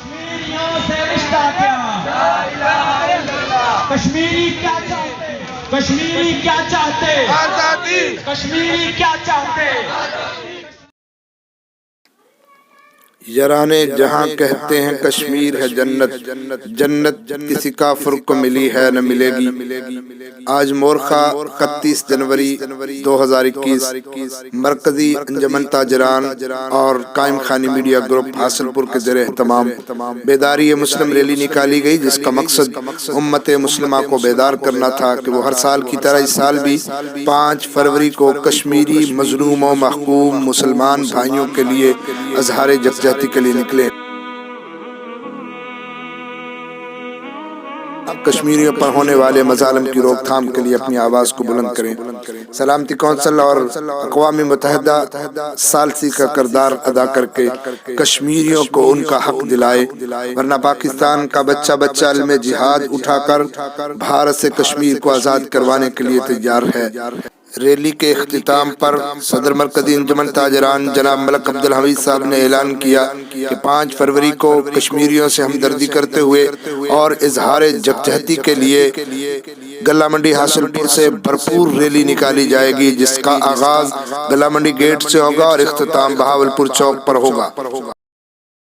کشمیریوں سے رشتہ کیا؟ لا الہ الا اللہ۔ کشمیری کیا چاہتے؟ کشمیری کیا چاہتے؟ آزادی۔ کشمیری کیا چاہتے؟ یاران جہاں کہتے ہیں کشمیر ہے جنت، جنت کسی کافر کو ملی ہے نہ ملے گی۔ آج مورخہ 31 جنوری 2021 مرکزی انجمن تاجران اور قائم خانی میڈیا گروپ حاصل پور کے زیر اہتمام بیداری مسلم ریلی نکالی گئی، جس کا مقصد امت مسلمہ کو بیدار کرنا تھا کہ وہ ہر سال کی طرح اس سال بھی 5 فروری کو کشمیری مظلوم و محکوم مسلمان بھائیوں کے لیے اظہار یکجہتی کے لیے نکلے، کشمیریوں پر ہونے والے مظالم کی روک تھام کے لیے اپنی آواز کو بلند کریں۔ سلامتی کونسل اور اقوام متحدہ ثالثی کا کردار ادا کر کے کشمیریوں کو ان کا حق دلائے، ورنہ پاکستان کا بچہ بچہ علم جہاد اٹھا کر بھارت سے کشمیر کو آزاد کروانے کے لیے تیار ہے۔ ریلی کے اختتام پر صدر مرکزی انجمن تاجران جناب ملک عبدالحمید صاحب نے اعلان کیا کہ 5 فروری کو کشمیریوں سے ہمدردی کرتے ہوئے اور اظہار یکجہتی کے لیے گلہ منڈی حاصل پور سے بھرپور ریلی نکالی جائے گی، جس کا آغاز گلہ منڈی گیٹ سے ہوگا اور اختتام بہاولپور چوک پر ہوگا۔